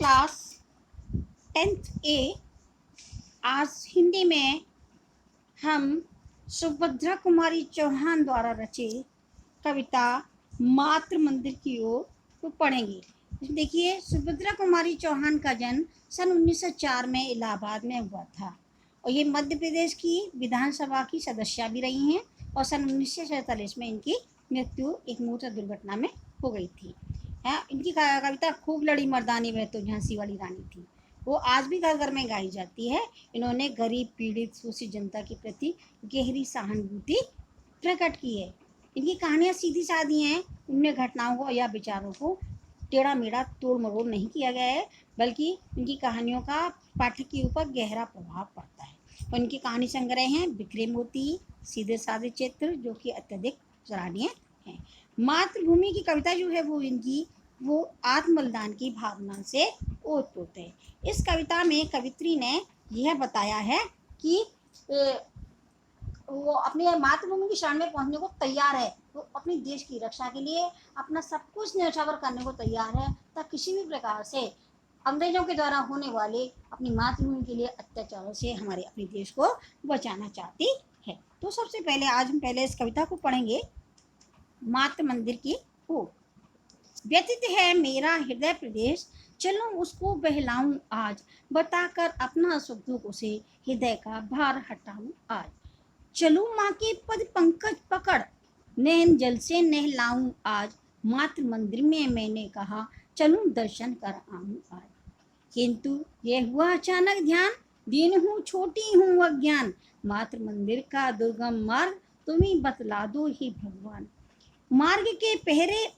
Class 10th ए। आज हिंदी में हम सुभद्रा कुमारी चौहान द्वारा रचित कविता मातृ मंदिर की ओर को पढ़ेंगे। देखिए, सुभद्रा कुमारी चौहान का जन्म सन 1904 में इलाहाबाद में हुआ था और ये मध्य प्रदेश की विधानसभा की सदस्य भी रही हैं और सन 1947 में इनकी मृत्यु एक मोटर दुर्घटना में हो गई थी। इनकी कविता खूब लड़ी मर्दानी में तो झांसी वाली रानी थी, वो आज भी घर घर में गाई जाती है। इन्होंने गरीब पीड़ित शोषित जनता के प्रति गहरी सहानुभूति प्रकट की है। इनकी कहानियाँ सीधी सादी हैं, उनमें घटनाओं को या विचारों को टेढ़ा मेढ़ा तोड़ मरोड़ नहीं किया गया है, बल्कि इनकी कहानियों का पाठक के ऊपर गहरा प्रभाव पड़ता है। और इनकी कहानी संग्रह हैं बिखरे मोती, सीधे साधे चित्र, जो कि अत्यधिक सराहनीय हैं। मातृभूमि की कविता जो है वो आत्मबलिदान की भावना से ओतप्रोत है। इस कविता में कवित्री ने यह बताया है कि वो अपने मातृभूमि की शरण में पहुंचने को तैयार है। वो अपने देश की रक्षा के लिए अपना सब कुछ न्यौछावर करने को तैयार है, तब किसी भी प्रकार से अंग्रेजों के द्वारा होने वाले अपनी मातृभूमि के लिए अत्याचारों से हमारे अपने देश को बचाना चाहती है। तो सबसे पहले आज हम इस कविता को पढ़ेंगे, मातृ मंदिर की ओर। व्यतीत है मेरा हृदय प्रदेश, चलूं उसको बहलाऊं आज, बताकर अपना सुख दुख उसे हृदय का भार हटाऊं आज। चलूं माँ के पद पंकज पकड़, नैन जल से नहलाऊं आज, मातृ मंदिर में मैंने कहा चलूं दर्शन कर आऊं आज। किंतु यह हुआ अचानक ध्यान, दीन हूँ छोटी हूँ अज्ञान, मातृ मंदिर का दुर्गम मार्ग तुम्ही बतला दो ही भगवान। मार्ग के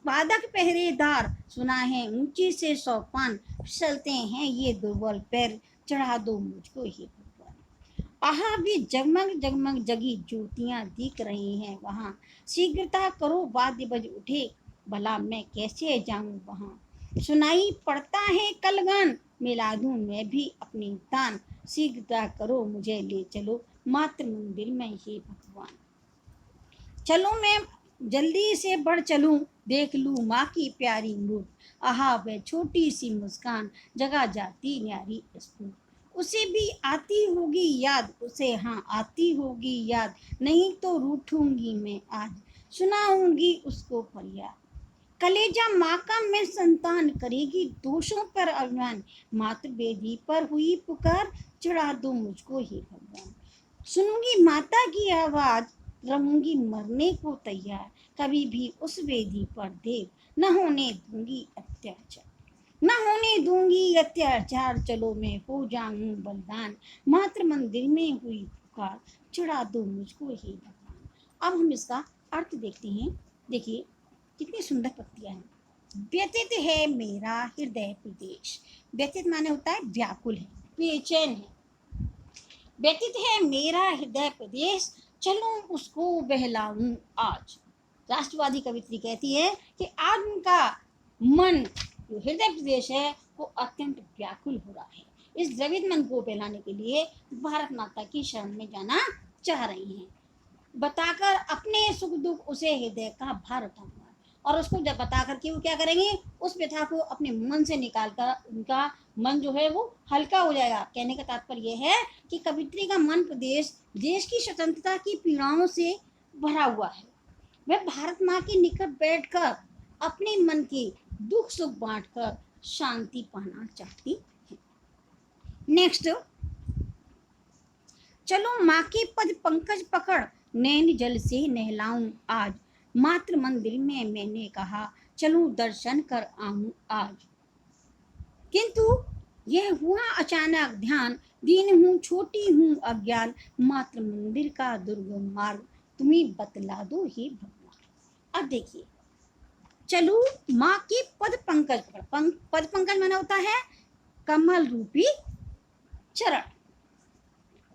बाधक पहरेदार, सुना है ऊंची से सोपान, फिसलते हैं ये दुर्बल पैर, चढ़ा दो मुझको ही भगवान। आहा भी जगमग जगमग जगी ज्योतियां दिख रही हैं वहाँ, शीघ्रता करो वाद्य बज उठे, भला मैं कैसे जाऊं वहाँ। सुनाई पड़ता है कलगान, मिला दूं मैं भी अपनी तान, शीघ्रता करो मुझे ले चलो मातृ मंदिर में ही भगवान। चलो मैं जल्दी से बढ़ चलूं, देख लूं माँ की प्यारी मूर्त, आहा वह छोटी सी मुस्कान, जगह जाती न्यारी स्फूर्त। उसे भी आती होगी याद, उसे हाँ आती होगी याद, नहीं तो रूठूंगी मैं आज, सुनाऊंगी उसको फरियाद। कलेजा माँ का मैं संतान, करेगी दोषों पर अभिमान, मातृ वेदी पर हुई पुकार, चढ़ा दो मुझको ही भगवान। सुनूंगी माता की आवाज, रहूंगी मरने को तैयार, कभी भी उस वेदी पर देव न होने दूंगी अत्याचार, न होने दूंगी अत्याचार। चलो मैं हो जाऊं बलिदान, मातृ मंदिर में हुई पुकार, चढ़ा दो मुझको ही भगवान। अब हम इसका अर्थ देखते हैं। देखिए कितनी सुंदर पत्तियां हैं। व्यतीत है मेरा हृदय प्रदेश, व्यतीत माने होता है व्याकुल है, बेचैन है। व्यतीत है मेरा हृदय प्रदेश, चलूं उसको बहलाऊं आज। राष्ट्रवादी कवित्री कहती है कि आज उनका मन जो हृदय प्रदेश है वो अत्यंत व्याकुल हो रहा है। इस द्रवित मन को बहलाने के लिए भारत माता की शरण में जाना चाह रही हैं, बताकर अपने सुख दुख उसे हृदय का भार उठाऊंगा। और उसको जब बता करके वो क्या करेंगे, उस व्यथा को अपने मन से निकाल कर उनका मन जो है वो हल्का हो जाएगा। कहने का तात्पर्य यह है कि कवित्री का मन प्रदेश देश की स्वतंत्रता की पीड़ाओं से भरा हुआ है। वह भारत माँ के निकट बैठकर अपने मन के दुख सुख बांटकर शांति पाना चाहती है। नेक्स्ट, चलो माँ के पद पंकज पकड़, नैन जल से नहलाऊं आज, मातृ मंदिर में मैंने कहा चलूं दर्शन कर आऊं आज। किंतु यह हुआ अचानक ध्यान, दीन हूँ छोटी हूँ अज्ञान, मातृ मंदिर का दुर्गम मार्ग तुम्हें बतला दो ही भगवान। अब देखिए, चलू माँ के पद पंकज पकड़, पद पंकज माना होता है कमल रूपी चरण।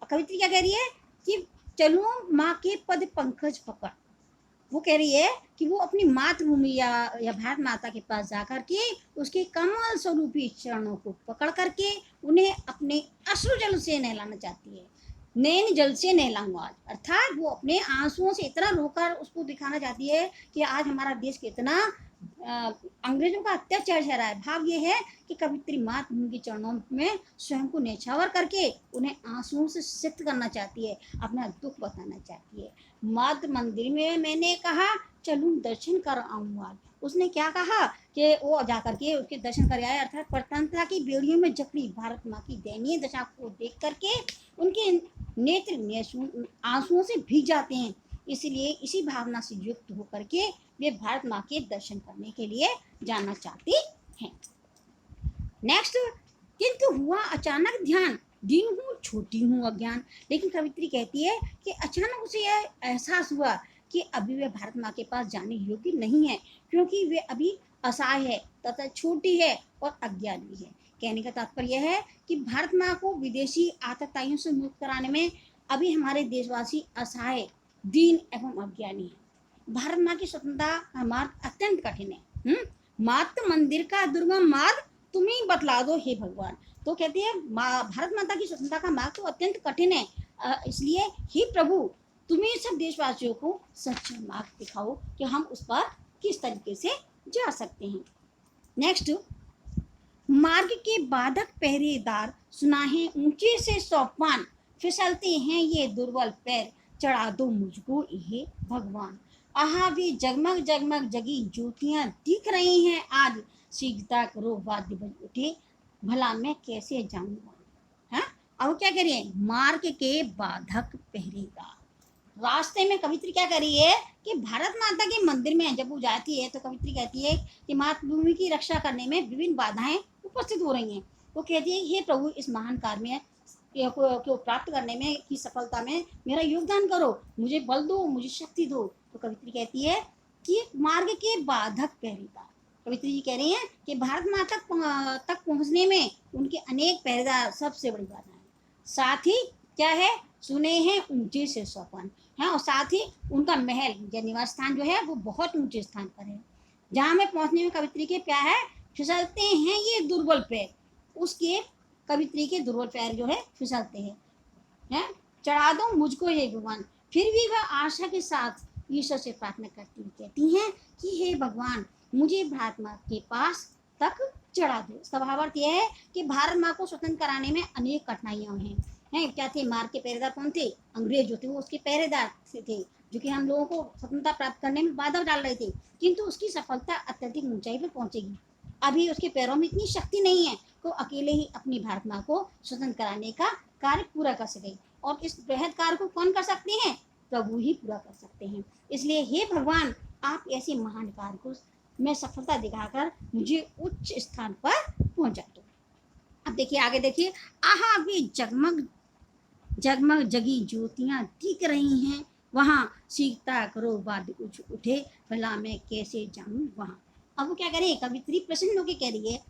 कवित्री क्या कह रही है कि चलू माँ के पद पंकज पकड़। वो कह रही है कि वो अपनी मातृभूमि या भारत माता के पास जाकर के उसके कमल स्वरूपी चरणों को पकड़ करके उन्हें अपने अश्रु जल से नहलाना चाहती है। नैन जल से नहलाऊंगा आज, अर्थात वो अपने आंसुओं से इतना रोकर उसको दिखाना चाहती है कि आज हमारा देश कितना अंग्रेजों का अत्याचार चल रहा है। भाव ये है कि कवित्री मातृभूमि के चरणों में स्वयं को न्यौछावर करके उन्हें आंसुओं से सिक्त करना चाहती है, अपना दुख बताना चाहती है। मातृ मंदिर में मैंने कहा चलूं दर्शन कर आऊं आज। उसने क्या कहा कि वो जाकर के उसके दर्शन कर आए, अर्थात स्वतंत्रता की बेड़ियों में जकड़ी भारत माँ की दयनीय दशा को देख करके उनके नेत्र आंसुओं से भीग जाते हैं। इसलिए इसी भावना से युक्त होकर के वे भारत माँ के दर्शन करने के लिए जाना चाहती हैं। नेक्स्ट, किंतु हुआ अचानक ध्यान, दिन हूँ छोटी हूँ अज्ञान। लेकिन कवित्री कहती है कि अचानक उसे यह एहसास हुआ कि अभी वे भारत माँ के पास जाने योग्य नहीं है, क्योंकि वे अभी असहाय है तथा छोटी है और अज्ञानी है। कहने का तात्पर्य है कि भारत माँ को विदेशी आतताइयों से मुक्त कराने में अभी हमारे देशवासी असहाय, दीन एवं अज्ञानी है। भारत माँ की स्वतंत्रता का मार्ग अत्यंत कठिन है। मातृ मंदिर का दुर्गम मार्ग तुम ही बतला दो हे भगवान। तो कहती है भारत माता की स्वतंत्रता का मार्ग तो अत्यंत कठिन है, इसलिए हे प्रभु तुम ही सब देशवासियों को सच्चा मार्ग दिखाओ कि हम उस पर किस तरीके से जा सकते हैं। नेक्स्ट, मार्ग के बाधक पहरेदार सुनाहे ऊंचे से सोपान, फिसलते हैं ये दुर्बल पैर, चढ़ा दो मुझको ये भगवान। आहा वे जगमग जगमग जगी ज्योतियां दिख रही हैं आज, शीघ्रता करो वाद्य बज उठे, भला मैं कैसे जाऊंगा। हाँ, अब क्या कह रही है, मार्ग के बाधक पहरेदार। रास्ते में कवित्री क्या कर रही है कि भारत माता के मंदिर में जब वो जाती है तो कवित्री कहती है कि मातृभूमि की रक्षा करने में विभिन्न बाधाएं उपस्थित हो रही हैं। वो कहती है हे प्रभु इस महान कार्य में को प्राप्त करने में की सफलता में मेरा योगदान करो, मुझे बल दो, मुझे शक्ति दो। तो कवित्री कहती है कि मार्ग के बाधक पहरेदार, कवित्री जी कह रही हैं कि भारत माता तक पहुंचने में उनके अनेक पहरेदार सबसे बड़ी बाधा है। साथ ही क्या है, सुने हैं ऊंचे से सोपान है, और साथ ही उनका महल या निवास स्थान जो है वो बहुत ऊंचे स्थान पर है, जहाँ में पहुंचने में कवित्री के क्या है, फिसलते हैं ये दुर्बल पैर। उसके कवित्री के दुर्बल पैर जो है फिसलते हैं। चढ़ा दो मुझको ये भगवान। फिर भी वह आशा के साथ ईश्वर से प्रार्थना करती हुई कहती हैं कि हे भगवान मुझे भारत माँ के पास तक चढ़ा दो। इसका भावार्थ यह है कि भारत माँ को स्वतंत्र कराने में अनेक कठिनाइयां हैं। क्या थे, मार्ग के पहरेदार कौन थे, अंग्रेज जो थे वो उसके पहरेदार थे, जो कि हम लोगों को स्वतंत्रता प्राप्त करने में बाधा डाल रहे थे। किंतु उसकी सफलता अत्यधिक ऊंचाई पर पहुंचेगी, अभी उसके पैरों में इतनी शक्ति नहीं है तो अकेले ही अपनी भारत माँ को स्वतंत्र कराने का कार्य पूरा कर सके। और इस बृहद कार्य को कौन कर सकते हैं, प्रभु ही पूरा कर सकते हैं। इसलिए हे भगवान आप ऐसे महान कार्य को में सफलता दिखाकर मुझे उच्च स्थान पर पहुंचा दो। अब देखिए आगे देखिए, आहा वे जगमग जगमग जगी ज्योतियां दिख रही हैं वहां, सीखता करो वाद उठे, भला मैं कैसे जाऊं वहां। अब वो क्या करे, कवित्री प्रसन्न होकर कह रही है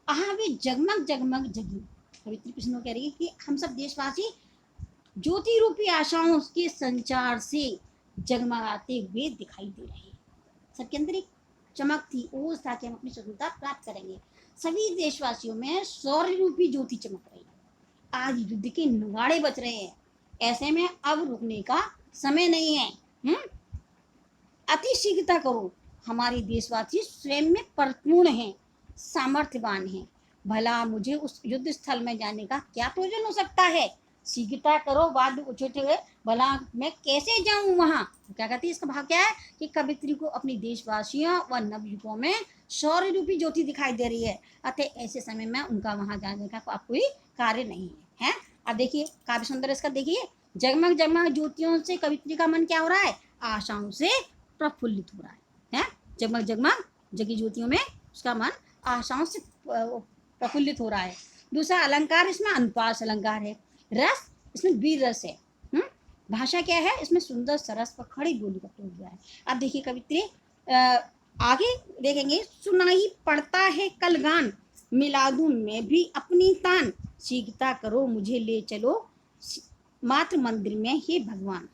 आहा वे जगमग जगमग जगी। कवित्री प्रसन्न होकर कह रही है कि हम सब देशवासी ज्योति रूपी आशाओं के संचार से जगमगाते हुए दिखाई दे रहे हैं। सबके अंदर एक चमक थी, ओज था कि हम अपनी स्वतंत्रता प्राप्त करेंगे। सभी देशवासियों में सौर्य रूपी ज्योति चमक रही है। आज युद्ध के नगाड़े बज रहे हैं, ऐसे में अब रुकने का समय नहीं है। अति शीघ्रता करो, हमारे देशवासी स्वयं में परिपूर्ण हैं, सामर्थ्यवान हैं, भला मुझे उस युद्ध स्थल में जाने का क्या प्रयोजन हो सकता है। शीघ्रता करो वाद्य उठे हुए, भला मैं कैसे जाऊं वहां। क्या कहती है, इसका भाव क्या है कि कवित्री को अपनी देशवासियों व नवयुगों में सौर्य रूपी ज्योति दिखाई दे रही है, अतः ऐसे समय में उनका वहां जाने का कोई कार्य नहीं है। अब देखिए काव्य सुंदर इसका देखिए, जगमग जगमग ज्योतियों से कवित्री का मन क्या हो रहा है, आशाओं से प्रफुल्लित हो रहा है। जगमग जगमग जगी ज्योतियों में उसका मन आशाओं से प्रफुल्लित हो रहा है। दूसरा अलंकार, इसमें अनुप्रास अलंकार है। रस, इसमें वीर रस है। भाषा क्या है, इसमें सुंदर सरस पर खड़ी बोली का प्रयोग हुआ है। अब देखिए कवित्री आगे देखेंगे, सुनाई पड़ता है कल गान, मिला दूं मैं भी अपनी तान, शीघ्रता करो मुझे ले चलो मातृ मंदिर में हे भगवान।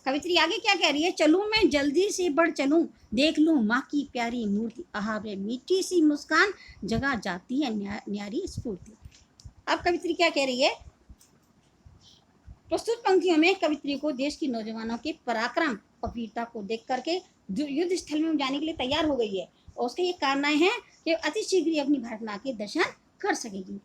कवित्री आगे क्या कह रही है, चलूं मैं जल्दी से बढ़ चलूं, देख लूं माँ की प्यारी मूर्ति, आहा वे मीठी सी मुस्कान, जगह जाती है न्यारी स्फूर्ति। अब कवित्री क्या कह रही है, प्रस्तुत पंक्तियों में कवित्री को देश की नौजवानों के पराक्रम और वीरता को देख करके युद्ध स्थल में जाने के लिए तैयार हो गई है, और उसके ये कामनाएं हैं कि अति शीघ्र ही अपनी भारत माँ के दर्शन कर सकेगी।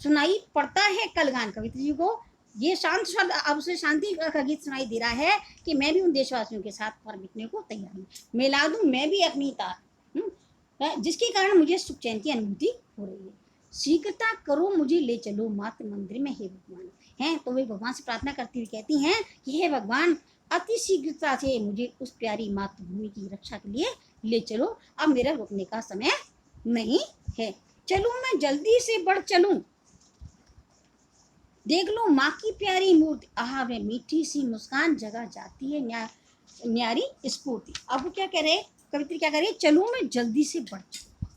सुनाई पड़ता है कलगान कवित्री जी को, ये शांत शब्द अब उसे शांति का गीत सुनाई दे रहा है कि मैं भी उन देशवासियों के साथ पर मिटने को तैयार हूँ, मिला दूं मैं भी अपनी तार, जिसके कारण मुझे सुख चैन की अनुभूति हो रही है। शीघ्रता करो मुझे ले चलो मातृ मंदिर में, हे भगवान। हैं तो वे भगवान से प्रार्थना करती हुई कहती हैं कि हे भगवान, अति शीघ्रता से मुझे उस प्यारी मातृभूमि की रक्षा के लिए ले चलो, अब मेरा रुकने का समय नहीं है। चलूं मैं जल्दी से बढ़ चलूं, देख लो माँ की प्यारी मूर्ति, आहा वे मीठी सी मुस्कान जगह जाती है न्यारी स्फूर्ति। अब वो क्या कह रहे, कवित्री क्या कह रही है, चलूं मैं जल्दी से बढ़ चलूं,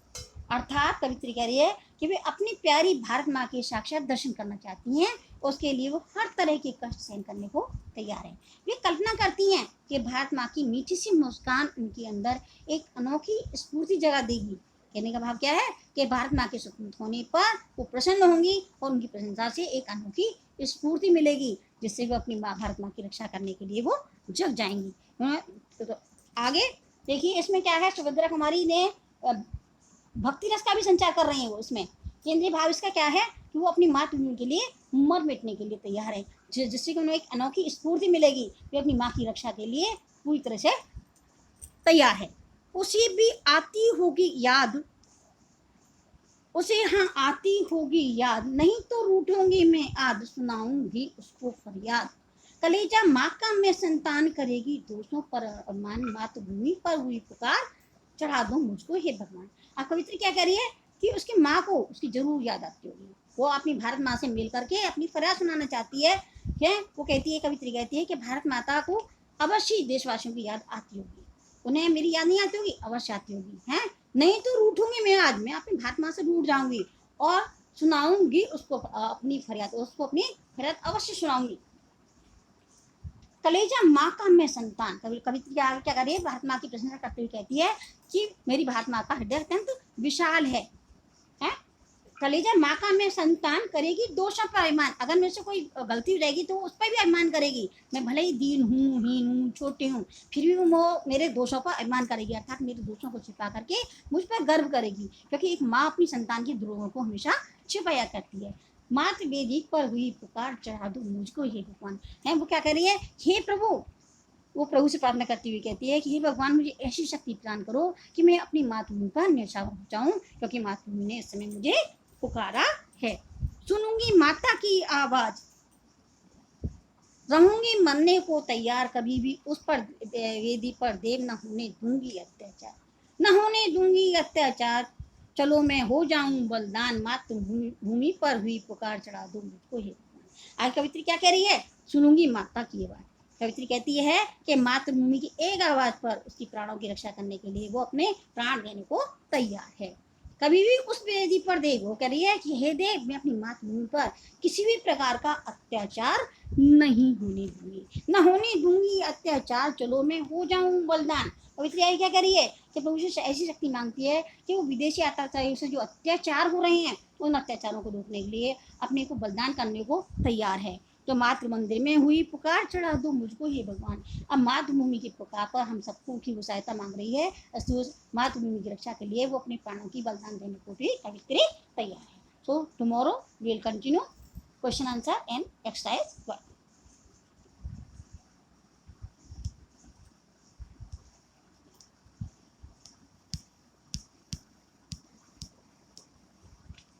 अर्थात कवित्री कह रही है कि वे अपनी प्यारी भारत माँ के साक्षात दर्शन करना चाहती हैं, उसके लिए वो हर तरह के कष्ट सहन करने को तैयार है। वे कल्पना करती हैं कि भारत माँ की मीठी सी मुस्कान उनके अंदर एक अनोखी स्फूर्ति जगा देगी। कहने का भाव क्या है कि भारत माँ के सुखमय होने पर वो प्रसन्न होंगी और उनकी प्रशंसा से एक अनोखी स्फूर्ति मिलेगी, जिससे वो अपनी माँ भारत माँ की रक्षा करने के लिए वो जग जाएंगी। तो आगे देखिए इसमें क्या है, सुभद्रा कुमारी ने भक्ति रस का भी संचार कर रही है। वो इसमें केंद्रीय भाव इसका क्या है कि वो अपनी मातृभूमि के लिए मर मिटने के लिए तैयार है, जिससे कि उन्हें एक अनोखी स्फूर्ति मिलेगी, वे अपनी माँ की रक्षा के लिए पूरी तरह से तैयार है। उसे भी आती होगी याद, उसे हाँ आती होगी याद, नहीं तो रूठूंगी मैं आद, सुनाऊंगी उसको फरियाद। कलेजा माँ का मैं संतान करेगी दोषों पर अरमान, मातृभूमि पर हुई पुकार चढ़ा दो मुझको हे भगवान। अब कवित्री क्या कह रही है कि उसकी माँ को उसकी जरूर याद आती होगी, वो अपनी भारत माँ से मिल करके अपनी फरियाद सुनाना चाहती है। वो कहती है, कवित्री कहती है कि भारत माता को अवश्य देशवासियों की याद आती होगी, उन्हें मेरी याद नहीं आती होगी, अवश्य आती होगी, है नहीं तो रूठूंगी मैं आज, मैं अपनी भारत माँ से रूठ जाऊंगी और सुनाऊंगी उसको अपनी फरियाद, उसको अपनी फरियाद अवश्य सुनाऊंगी। कलेजा माँ का मैं संतान, कवित्री क्या कर रही है, भारत माँ की प्रशंसा करते हुए कहती है कि मेरी भारत माँ का हृदय अत्यंत विशाल है। कलेजा माँ का मैं संतान करेगी दोषों पर अभिमान, अगर मेरे से कोई गलती रहेगी तो उस पर भी अभिमान करेगी। मैं भले ही दीन हूँ, हीन हूँ, छोटी हूँ, फिर भी वो मेरे दोषों पर अभिमान करेगी, अर्थात मेरे दोषों को छिपा करके मुझ पर गर्व करेगी, क्योंकि एक माँ अपनी संतान की द्रोहों को हमेशा छिपाया करती है। मातृ वेदी पर हुई पुकार चढ़ा दो मुझको ये भगवान। है वो क्या कह रही है, हे प्रभु, वो प्रभु से प्रार्थना करती हुई कहती है कि हे भगवान, मुझे ऐसी शक्ति प्रदान करो कि मैं अपनी मातृभूमि पर न्यौछावर हो जाऊं, क्योंकि मातृभूमि ने इस समय मुझे पुकारा है। सुनूंगी माता की आवाज, रहूंगी मरने को तैयार, कभी भी उस पर वेदी पर देव न होने दूंगी अत्याचार, न होने दूंगी अत्याचार, चलो मैं हो जाऊं बलिदान, मातृभूमि पर हुई पुकार चढ़ा दो मुझको हे भगवान। आज कवित्री क्या कह रही है, सुनूंगी माता की आवाज। कवित्री कहती है कि मातृभूमि की एक आवाज पर उसकी प्राणों की रक्षा करने के लिए वो अपने प्राण देने को तैयार है। कभी भी उस वेदी पर देव, वो कह रही है कि हे देव, मैं अपनी मातृभूमि पर किसी भी प्रकार का अत्याचार नहीं होने दूंगी, न होने दूंगी अत्याचार, चलो मैं हो जाऊं बलिदान। कवित्री क्या कह रही है कि प्रभु से ऐसी शक्ति मांगती है कि वो विदेशी अत्याचारियों से जो अत्याचार हो रहे हैं उन अत्याचारों को रोकने के लिए अपने को बलिदान करने को तैयार है। तो मातृ मंदिर में हुई पुकार चढ़ा दो मुझको हे भगवान। अब मातृभूमि की पुकार पर हम सबको की वो सहायता मांग रही है, मातृभूमि की रक्षा के लिए वो अपने प्राणों की बलिदान देने को भी कवित्री तैयार है। So tomorrow we will continue question answer and exercise 1।